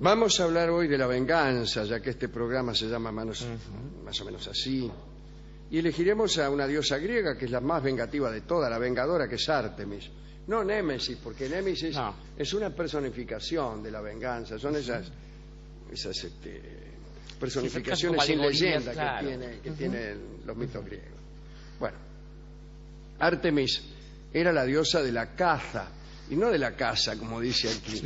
Vamos a hablar hoy de la venganza, ya que este programa se llama más o menos así. Y elegiremos a una diosa griega que es la más vengativa de todas, la vengadora, que es Ártemis. No Némesis, porque Némesis es una personificación de la venganza. Son esas personificaciones sin leyenda, claro, que tienen los mitos griegos. Bueno, Ártemis era la diosa de la caza, y no de la caza, como dice aquí.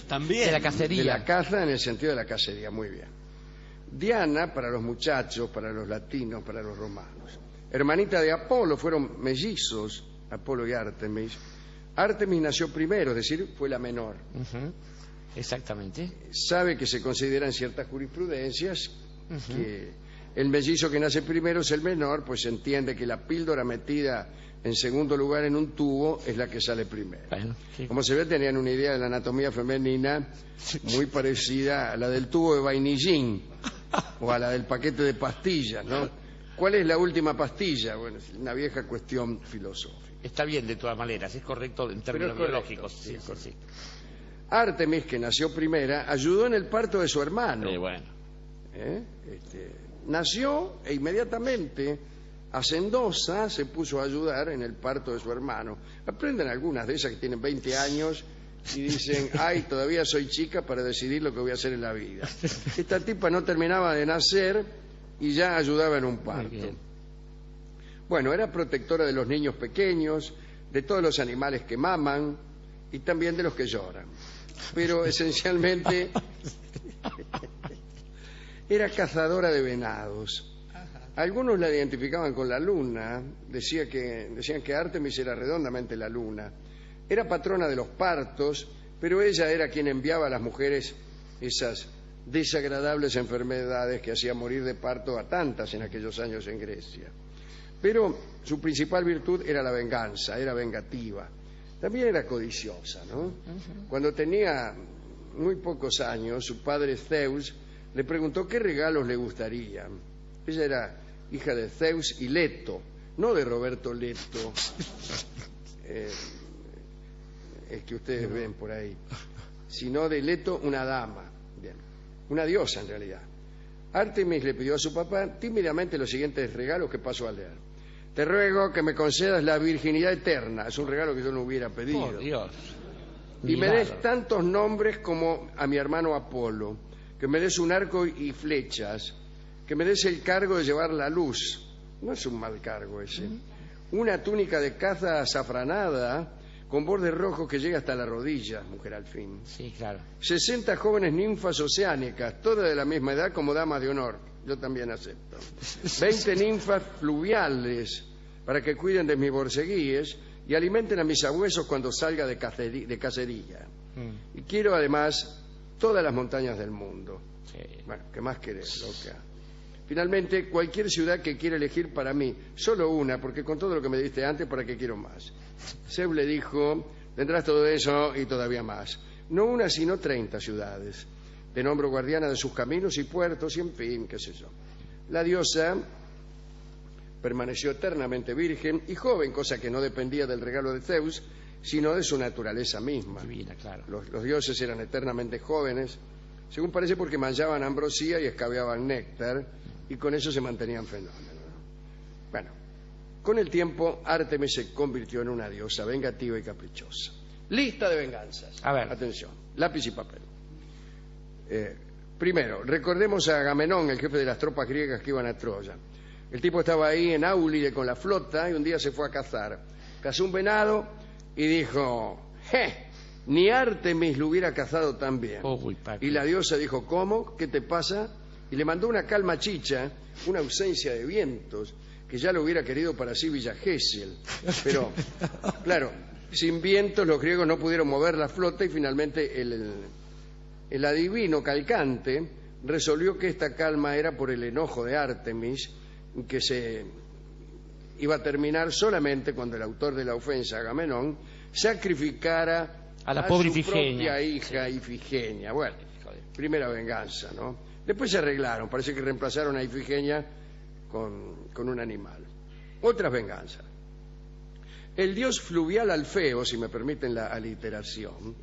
También. De la cacería. De la caza en el sentido de la cacería, muy bien. Diana para los muchachos, para los latinos, para los romanos. Hermanita de Apolo, fueron mellizos, Apolo y Ártemis. Ártemis nació primero, es decir, fue la menor. Exactamente. Sabe que se consideran ciertas jurisprudencias que el mellizo que nace primero es el menor, pues se entiende que la píldora metida en segundo lugar en un tubo es la que sale primero. Bueno, sí. Como se ve, tenían una idea de la anatomía femenina muy parecida a la del tubo de vainillín o a la del paquete de pastillas, ¿no? ¿Cuál es la última pastilla? Bueno, es una vieja cuestión filosófica. Está bien, de todas maneras, es correcto en términos biológicos. Sí. Ártemis, que nació primera, ayudó en el parto de su hermano. Bueno. Nació e inmediatamente hacendosa se puso a ayudar en el parto de su hermano. Aprenden algunas de esas que tienen 20 años y dicen, ay, todavía soy chica para decidir lo que voy a hacer en la vida. Esta tipa no terminaba de nacer y ya ayudaba en un parto. Bueno, era protectora de los niños pequeños, de todos los animales que maman y también de los que lloran. Pero esencialmente era cazadora de venados. Algunos la identificaban con la luna, decían que Ártemis era redondamente la luna. Era patrona de los partos, pero ella era quien enviaba a las mujeres esas desagradables enfermedades que hacían morir de parto a tantas en aquellos años en Grecia. Pero su principal virtud era la venganza, era vengativa. También era codiciosa, ¿no? Cuando tenía muy pocos años, su padre Zeus le preguntó qué regalos le gustarían. Ella era hija de Zeus y Leto, no de Roberto Leto, el que ustedes ven por ahí, sino de Leto, una dama, bien, una diosa en realidad. Ártemis le pidió a su papá tímidamente los siguientes regalos que paso a leer. Te ruego que me concedas la virginidad eterna. Es un regalo que yo no hubiera pedido. Por Dios. Y me des tantos nombres como a mi hermano Apolo, que me des un arco y flechas, que me des el cargo de llevar la luz. No es un mal cargo ese. Una túnica de caza azafranada con bordes rojos que llega hasta la rodilla, mujer al fin. Sí, claro. 60 jóvenes ninfas oceánicas, todas de la misma edad como damas de honor. Yo también acepto. 20 ninfas fluviales para que cuiden de mis borceguíes y alimenten a mis sabuesos cuando salga de cacería. Y quiero además todas las montañas del mundo. Sí. Bueno, ¿qué más querés, loca? Finalmente, cualquier ciudad que quiera elegir para mí, solo una, porque con todo lo que me diste antes, ¿para qué quiero más? Zeus le dijo, tendrás todo eso y todavía más. No una, sino 30 ciudades. Te nombro guardiana de sus caminos y puertos y en fin, qué sé yo. La diosa permaneció eternamente virgen y joven, cosa que no dependía del regalo de Zeus, sino de su naturaleza misma. Divina, claro. Los dioses eran eternamente jóvenes, según parece porque manchaban ambrosía y escabeaban néctar, y con eso se mantenían fenómenos. Bueno, con el tiempo Ártemis se convirtió en una diosa vengativa y caprichosa. Lista de venganzas. A ver. Atención, lápiz y papel. Primero, recordemos a Agamenón, el jefe de las tropas griegas que iban a Troya. El tipo estaba ahí en Áulide con la flota y un día se fue a cazar. Cazó un venado y dijo, ni Ártemis lo hubiera cazado tan bien. Y la diosa dijo, ¿cómo? ¿Qué te pasa? Y le mandó una calma chicha, una ausencia de vientos, que ya lo hubiera querido para sí Villa Gesell. Pero, claro, sin vientos los griegos no pudieron mover la flota y finalmente el adivino Calcante resolvió que esta calma era por el enojo de Ártemis, que se iba a terminar solamente cuando el autor de la ofensa, Agamenón, sacrificara a la pobre su Ifigenia. propia hija Ifigenia. Bueno, primera venganza, ¿no? Después se arreglaron, parece que reemplazaron a Ifigenia con un animal. Otras venganzas. El dios fluvial Alfeo, si me permiten la aliteración,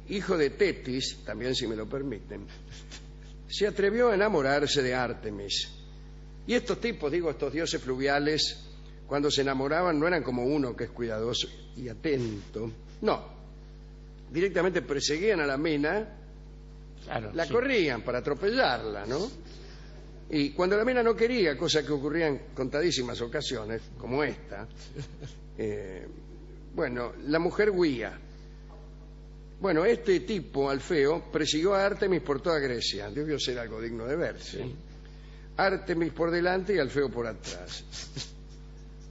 hijo de Tetis, también si me lo permiten, se atrevió a enamorarse de Ártemis. Y estos tipos, digo, estos dioses fluviales, cuando se enamoraban no eran como uno que es cuidadoso y atento. No, directamente perseguían a la mina, claro, la sí. corrían para atropellarla, ¿no? Y cuando la mina no quería, cosa que ocurría en contadísimas ocasiones, como esta, bueno, la mujer huía. Bueno, este tipo, Alfeo, persiguió a Ártemis por toda Grecia. Debió ser algo digno de verse. Sí. Ártemis por delante y Alfeo por atrás.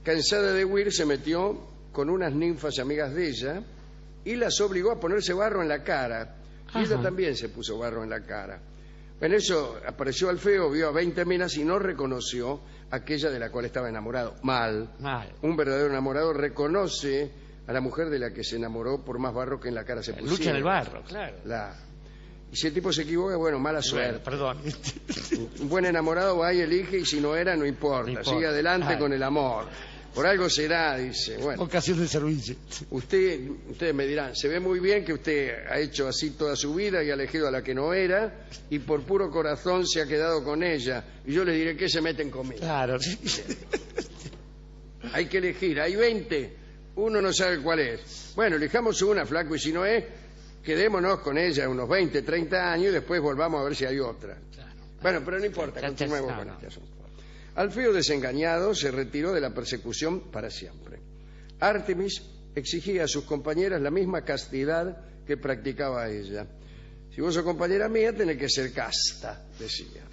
Cansada de huir, se metió con unas ninfas amigas de ella y las obligó a ponerse barro en la cara. Y ella también se puso barro en la cara. En eso apareció Alfeo, vio a 20 minas y no reconoció aquella de la cual estaba enamorado. Mal. Un verdadero enamorado reconoce a la mujer de la que se enamoró por más barro que en la cara se pusiera. Lucha en el barro, claro. Y si el tipo se equivoca, bueno, mala suerte. Perdón. Un buen enamorado va y elige, y si no era, no importa. Sigue adelante con el amor. Por algo será, dice. Bueno, ocasión de servicio. Ustedes me dirán, se ve muy bien que usted ha hecho así toda su vida y ha elegido a la que no era, y por puro corazón se ha quedado con ella. Y yo le diré, ¿qué se meten conmigo? Claro. Hay que elegir, hay 20, uno no sabe cuál es. Bueno, elijamos una, flaco, y si no es, quedémonos con ella unos 20, 30 años y después volvamos a ver si hay otra. Claro. Bueno, pero no importa, continuemos con este asunto. Alfeo, desengañado, se retiró de la persecución para siempre. Ártemis exigía a sus compañeras la misma castidad que practicaba ella. Si vos sos compañera mía, tenés que ser casta, decía.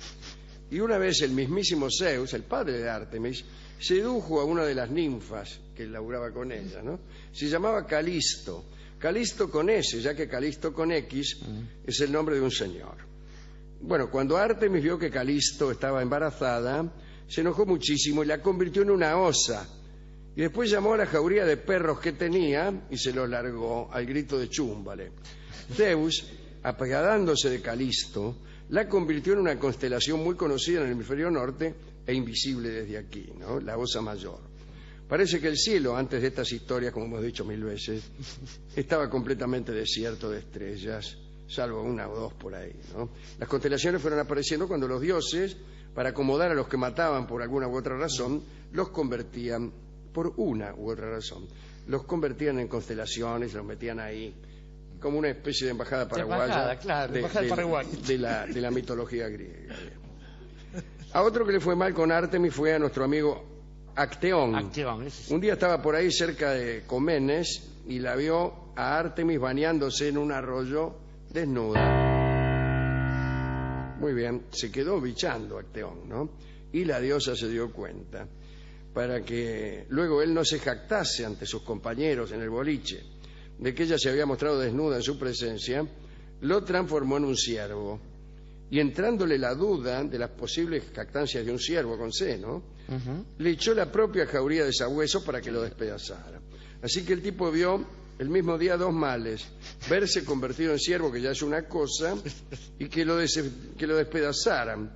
Y una vez el mismísimo Zeus, el padre de Ártemis, sedujo a una de las ninfas que laburaba con ella, ¿no? Se llamaba Calisto. Calisto con S, ya que Calisto con X es el nombre de un señor. Bueno, cuando Ártemis vio que Calisto estaba embarazada, se enojó muchísimo y la convirtió en una osa. Y después llamó a la jauría de perros que tenía y se los largó al grito de chúmbale. Zeus, apiadándose de Calisto, la convirtió en una constelación muy conocida en el hemisferio norte e invisible desde aquí, ¿no? La Osa Mayor. Parece que el cielo, antes de estas historias, como hemos dicho 1000 veces, estaba completamente desierto de estrellas, salvo una o dos por ahí, ¿no? Las constelaciones fueron apareciendo cuando los dioses, para acomodar a los que mataban por alguna u otra razón, los convertían, por una u otra razón, los convertían en constelaciones, los metían ahí, como una especie de embajada paraguaya, de la mitología griega. A otro que le fue mal con Ártemis fue a nuestro amigo Acteón. Un día estaba por ahí cerca de Comenes y la vio a Ártemis bañándose en un arroyo desnuda. Muy bien, se quedó bichando Acteón, ¿no? Y la diosa se dio cuenta. Para que luego él no se jactase ante sus compañeros en el boliche de que ella se había mostrado desnuda en su presencia, lo transformó en un ciervo. Y entrándole la duda de las posibles jactancias de un ciervo con seno, le echó la propia jauría de sabuesos para que lo despedazara. Así que el tipo vio el mismo día dos males: verse convertido en ciervo, que ya es una cosa, y que lo despedazaran.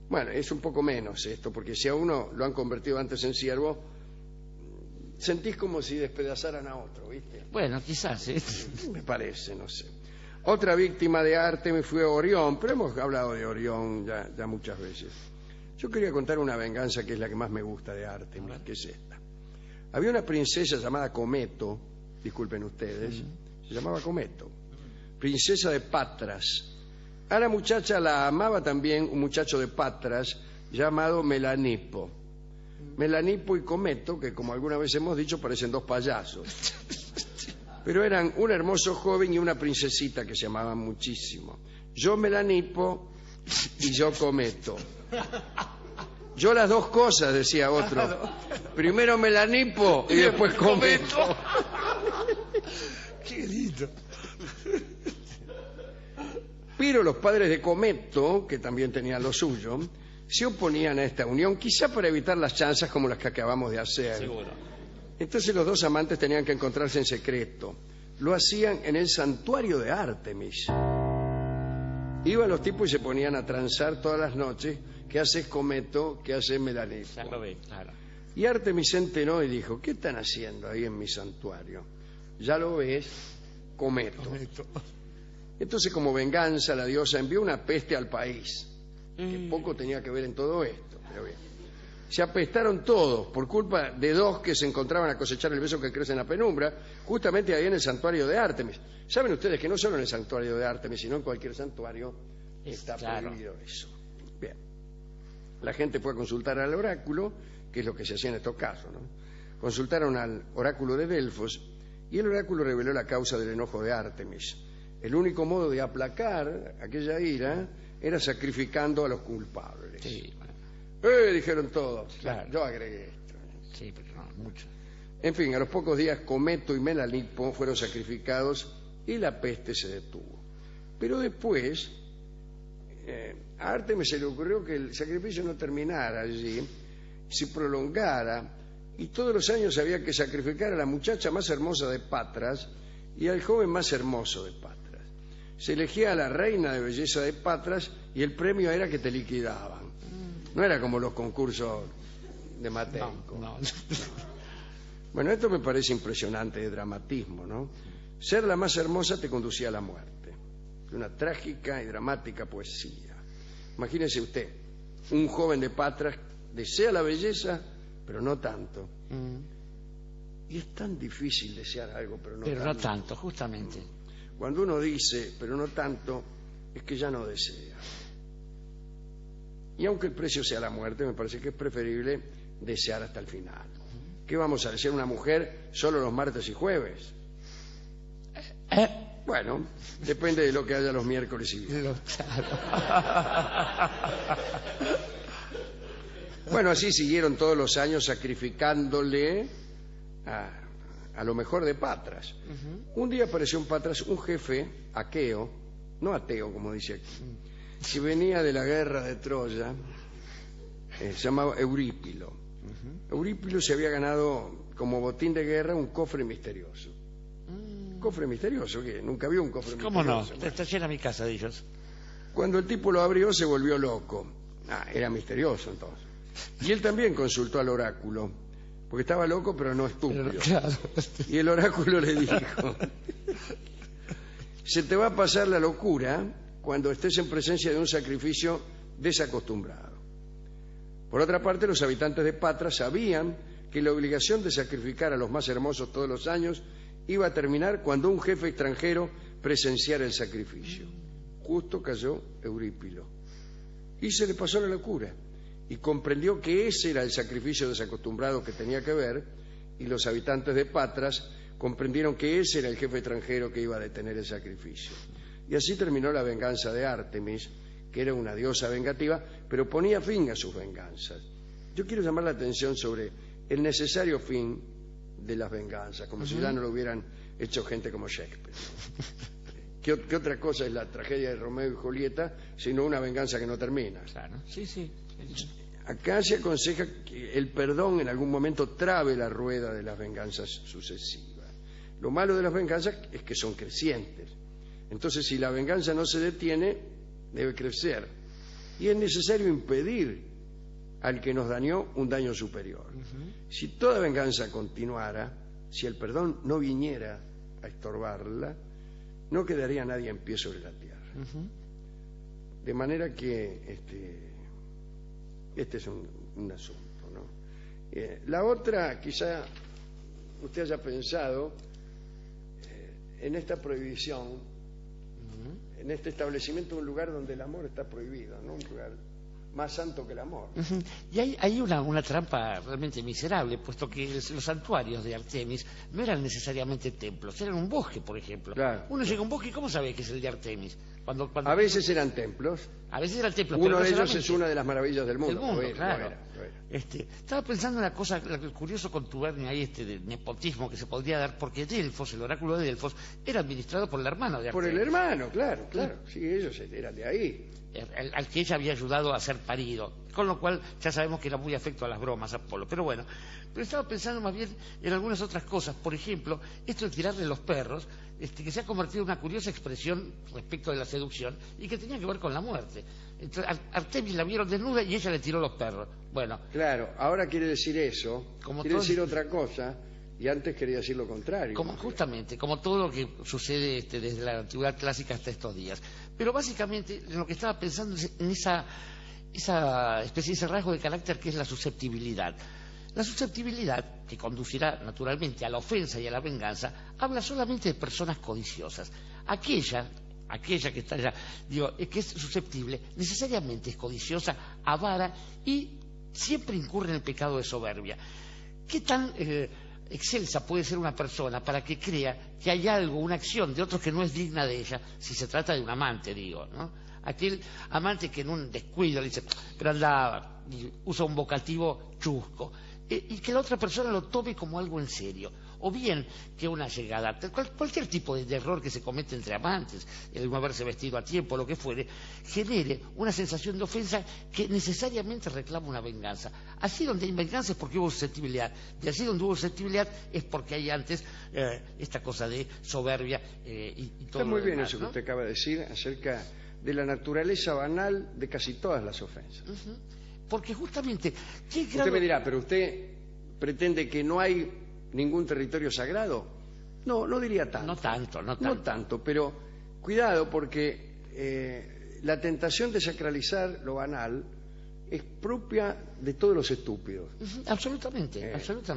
Bueno, es un poco menos esto, porque si a uno lo han convertido antes en ciervo, sentís como si despedazaran a otro, ¿viste? Bueno, quizás, ¿sí? Me parece, no sé. Otra víctima de Ártemis fue Orión, pero hemos hablado de Orión ya muchas veces. Yo quería contar una venganza que es la que más me gusta de Ártemis, que es esta. Había una princesa llamada Cometo, disculpen ustedes, se llamaba Cometo, princesa de Patras. A la muchacha la amaba también un muchacho de Patras llamado Melanipo. Melanipo y Cometo, que como alguna vez hemos dicho, parecen dos payasos. Pero eran un hermoso joven y una princesita que se amaban muchísimo. Yo Melanipo y yo Cometo. Yo las dos cosas, decía otro. Primero Melanipo y después Cometo. Qué lindo. Pero los padres de Cometo, que también tenían lo suyo, se oponían a esta unión, quizá para evitar las chanzas como las que acabamos de hacer. Seguro. Entonces los dos amantes tenían que encontrarse en secreto. Lo hacían en el santuario de Ártemis. Iban los tipos y se ponían a transar todas las noches. ¿Qué haces, Cometo? ¿Qué haces, Melanipo? Ya lo ve, claro. Y Ártemis se enteró y dijo: ¿qué están haciendo ahí en mi santuario? ya lo ves, cometo. Entonces, como venganza, la diosa envió una peste al país, que poco tenía que ver en todo esto, pero bien. Se apestaron todos por culpa de dos que se encontraban a cosechar el beso que crece en la penumbra, justamente ahí en el santuario de Ártemis. Saben ustedes que no solo en el santuario de Ártemis, sino en cualquier santuario está prohibido eso. Bien. La gente fue a consultar al oráculo, que es lo que se hacía en estos casos, ¿no? Consultaron al oráculo de Delfos y el oráculo reveló la causa del enojo de Ártemis. El único modo de aplacar aquella ira era sacrificando a los culpables. Sí, bueno. Dijeron todos. Claro. Yo agregué esto. Sí, pero no, mucho. En fin, a los pocos días Cometo y Melanipo fueron sacrificados y la peste se detuvo. Pero después a Ártemis se le ocurrió que el sacrificio no terminara allí, se prolongara, y todos los años había que sacrificar a la muchacha más hermosa de Patras y al joven más hermoso de Patras. Se elegía a la reina de belleza de Patras y el premio era que te liquidaban. No era como los concursos de Mateico. No. Bueno, esto me parece impresionante de dramatismo, ¿no? Ser la más hermosa te conducía a la muerte. Una trágica y dramática poesía. Imagínese usted, un joven de Patras desea la belleza, pero no tanto. Y es tan difícil desear algo, pero no tanto. Pero no tanto, justamente. Cuando uno dice, pero no tanto, es que ya no desea. Y aunque el precio sea la muerte, me parece que es preferible desear hasta el final. ¿Qué vamos a desear una mujer solo los martes y jueves? Bueno, depende de lo que haya los miércoles y viernes. Bueno, así siguieron todos los años sacrificándole a lo mejor de Patras. Un día apareció en Patras un jefe aqueo, no ateo como dice aquí, que venía de la guerra de Troya, se llamaba Eurípilo. Eurípilo se había ganado como botín de guerra un cofre misterioso. ¿Cofre misterioso? ¿Qué? Nunca vio un cofre ¿Cómo misterioso. no? Está llena mi casa de ellos. Cuando el tipo lo abrió se volvió loco. Era misterioso entonces. Y él también consultó al oráculo, porque estaba loco pero no estúpido. Claro. Y el oráculo le dijo: se te va a pasar la locura cuando estés en presencia de un sacrificio desacostumbrado. Por otra parte, los habitantes de Patras sabían que la obligación de sacrificar a los más hermosos todos los años iba a terminar cuando un jefe extranjero presenciara el sacrificio. Justo cayó Eurípilo. Y se le pasó la locura. Y comprendió que ese era el sacrificio desacostumbrado que tenía que ver, y los habitantes de Patras comprendieron que ese era el jefe extranjero que iba a detener el sacrificio. Y así terminó la venganza de Ártemis, que era una diosa vengativa, pero ponía fin a sus venganzas. Yo quiero llamar la atención sobre el necesario fin de las venganzas, como si ya no lo hubieran hecho gente como Shakespeare. ¿Qué otra cosa es la tragedia de Romeo y Julieta sino una venganza que no termina? Claro, sí. Acá se aconseja que el perdón en algún momento trabe la rueda de las venganzas sucesivas. Lo malo de las venganzas es que son crecientes. Entonces, si la venganza no se detiene, debe crecer. Y es necesario impedir al que nos dañó un daño superior. Si toda venganza continuara, si el perdón no viniera a estorbarla, no quedaría nadie en pie sobre la tierra. De manera que este es un asunto, ¿no? La otra, quizá usted haya pensado en esta prohibición, en este establecimiento de un lugar donde el amor está prohibido, ¿no? Un lugar más santo que el amor. Y hay una trampa realmente miserable, puesto que los santuarios de Artemis no eran necesariamente templos, eran un bosque, por ejemplo. Claro. Uno llega a un bosque y ¿cómo sabe que es el de Artemis? Cuando A veces eran templos. A veces eran templos. Uno pero de no ellos solamente. es una de las maravillas del mundo. Lo era, claro. lo era. Estaba pensando en una cosa, el curioso contubernio ahí de nepotismo que se podría dar, porque Delfos, el oráculo de Delfos, era administrado por el hermano de Artemis. Por el hermano, claro. Sí, ellos eran de ahí. Al que ella había ayudado a ser parido, con lo cual ya sabemos que era muy afecto a las bromas Apolo, pero bueno, estaba pensando más bien en algunas otras cosas, por ejemplo, esto de tirarle los perros, que se ha convertido en una curiosa expresión respecto de la seducción y que tenía que ver con la muerte. Entonces, Artemis la vieron desnuda y ella le tiró los perros. Bueno, claro, ahora quiere decir eso, quiere decir otra cosa, Y antes quería decir lo contrario. Justamente, como todo lo que sucede desde la antigüedad clásica hasta estos días. Pero básicamente lo que estaba pensando es en esa especie, ese rasgo de carácter que es la susceptibilidad. La susceptibilidad, que conducirá naturalmente a la ofensa y a la venganza, habla solamente de personas codiciosas. Aquella que está allá, que es susceptible, necesariamente es codiciosa, avara y siempre incurre en el pecado de soberbia. ¿Qué tan excelsa puede ser una persona para que crea que hay algo, una acción de otro que no es digna de ella, si se trata de un amante, ¿no? Aquel amante que en un descuido le dice, pero anda, y usa un vocativo chusco, y que la otra persona lo tome como algo en serio. O bien que una llegada, cualquier tipo de error que se comete entre amantes, el no haberse vestido a tiempo, lo que fuere, genere una sensación de ofensa que necesariamente reclama una venganza. Así donde hay venganza es porque hubo susceptibilidad, y así donde hubo susceptibilidad es porque hay antes esta cosa de soberbia y todo. Está muy bien demás, eso, ¿no? que usted acaba de decir acerca de la naturaleza banal de casi todas las ofensas. Porque justamente... Usted me dirá, pero usted pretende que no hay ningún territorio sagrado. No diría tanto. No tanto. Pero cuidado, porque la tentación de sacralizar lo banal es propia de todos los estúpidos. Absolutamente.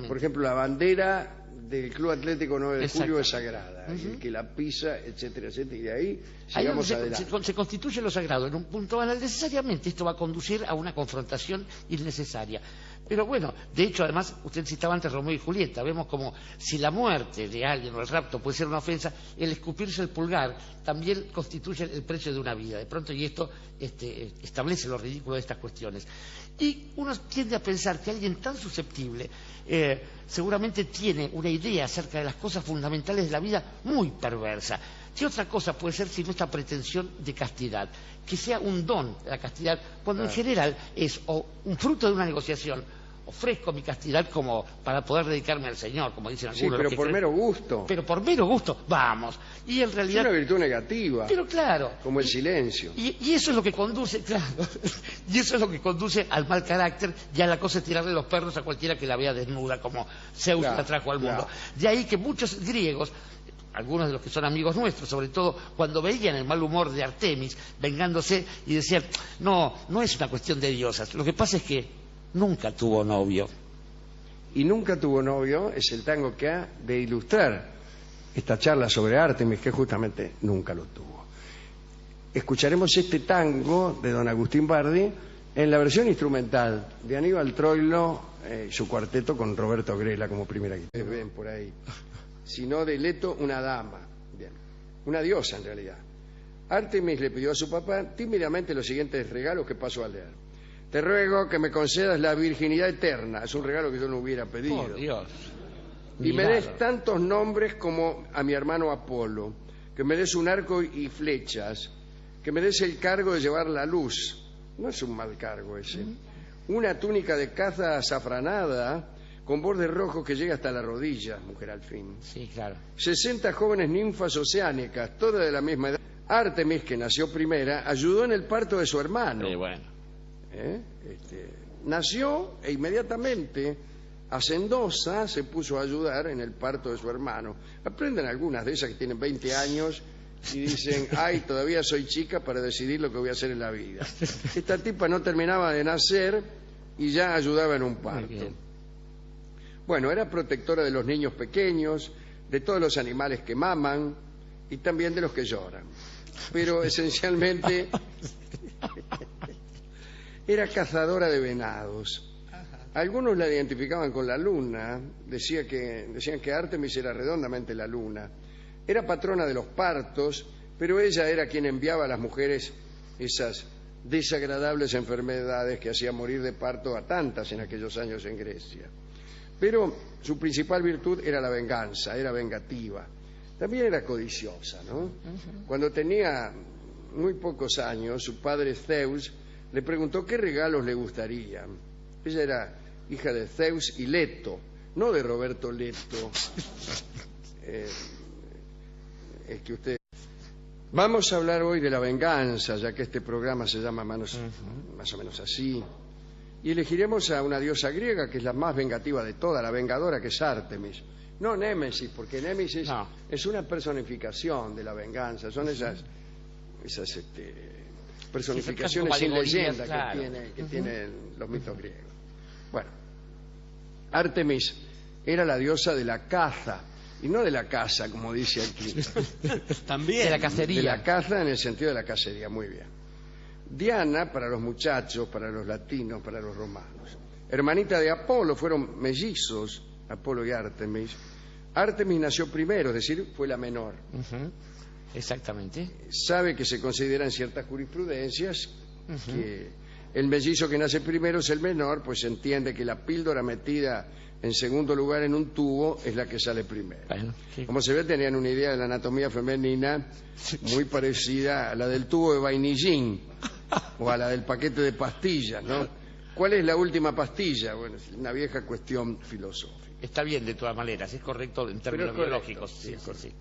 Por ejemplo, la bandera del Club Atlético 9 de Julio es sagrada, y el que la pisa, etcétera, etcétera, y de ahí sigamos adelante. Se constituye lo sagrado en un punto banal. Necesariamente esto va a conducir a una confrontación innecesaria. Pero bueno, de hecho, además, usted citaba antes Romeo y Julieta. Vemos como si la muerte de alguien o el rapto puede ser una ofensa, el escupirse el pulgar también constituye el precio de una vida. De pronto, y esto establece lo ridículo de estas cuestiones. Y uno tiende a pensar que alguien tan susceptible seguramente tiene una idea acerca de las cosas fundamentales de la vida muy perversa. ¿Qué otra cosa puede ser sino esta pretensión de castidad? Que sea un don la castidad, cuando en general es o un fruto de una negociación. Ofrezco mi castidad como para poder dedicarme al Señor, como dicen algunos. Sí, pero por mero gusto. Pero por mero gusto, vamos. Y en realidad... Es una virtud negativa. Pero claro. Como el silencio. Y eso es lo que conduce, claro, y eso es lo que conduce al mal carácter y a la cosa de tirarle los perros a cualquiera que la vea desnuda, como Zeus la trajo al mundo. De ahí que muchos griegos, algunos de los que son amigos nuestros, sobre todo cuando veían el mal humor de Artemis vengándose y decían, no es una cuestión de diosas, lo que pasa es que nunca tuvo novio. Y nunca tuvo novio es el tango que ha de ilustrar esta charla sobre Artemis, que justamente nunca lo tuvo. Escucharemos este tango de don Agustín Bardi en la versión instrumental de Aníbal Troilo, su cuarteto con Roberto Grela como primera guitarra. Ven por ahí. Sino de Leto, una dama. Bien. Una diosa en realidad. Artemis le pidió a su papá tímidamente los siguientes regalos que paso a leer. Te ruego que me concedas la virginidad eterna. Es un regalo que yo no hubiera pedido. Por Dios. Y me des tantos nombres como a mi hermano Apolo. Que me des un arco y flechas. Que me des el cargo de llevar la luz. No es un mal cargo ese. Una túnica de caza azafranada con borde rojo que llega hasta la rodilla, mujer al fin. Sí, claro. 60 jóvenes ninfas oceánicas, todas de la misma edad. Artemis, que nació primera, ayudó en el parto de su hermano. Bueno. Nació e inmediatamente hacendosa se puso a ayudar en el parto de su hermano. Aprenden algunas de esas que tienen 20 años y dicen, ay, todavía soy chica para decidir lo que voy a hacer en la vida. Esta tipa no terminaba de nacer y ya ayudaba en un parto. Bueno, era protectora de los niños pequeños, de todos los animales que maman y también de los que lloran. Pero esencialmente era cazadora de venados. Algunos la identificaban con la luna, decían que Artemis era redondamente la luna. Era patrona de los partos, pero ella era quien enviaba a las mujeres esas desagradables enfermedades que hacían morir de parto a tantas en aquellos años en Grecia. Pero su principal virtud era la venganza, era vengativa. También era codiciosa, ¿no? Cuando tenía muy pocos años, su padre Zeus le preguntó qué regalos le gustarían. Ella era hija de Zeus y Leto, no de Roberto Leto. Es que usted... Vamos a hablar hoy de la venganza, ya que este programa se llama más o menos así. Y elegiremos a una diosa griega que es la más vengativa de todas, la vengadora, que es Artemis. No, Némesis, porque Némesis No. es una personificación de la venganza. Son esas personificaciones Sí, sin alegorías, leyenda claro. que tienen los mitos griegos. Bueno, Artemis era la diosa de la caza, y no de la caza, como dice aquí. También. De la De cacería. la caza en el sentido de la cacería, muy bien. Diana para los muchachos, para los latinos, para los romanos. Hermanita de Apolo, fueron mellizos, Apolo y Artemis. Artemis nació primero, es decir, fue la menor. Ujú. Exactamente. Sabe que se considera en ciertas jurisprudencias que el mellizo que nace primero es el menor, pues se entiende que la píldora metida en segundo lugar en un tubo es la que sale primero. Bueno, sí. Como se ve, tenían una idea de la anatomía femenina muy parecida a la del tubo de vainillín o a la del paquete de pastillas, ¿no? ¿Cuál es la última pastilla? Bueno, es una vieja cuestión filosófica. Está bien de todas maneras, es correcto en términos Pero es correcto, biológicos. sí, Sí, es sí, correcto. sí.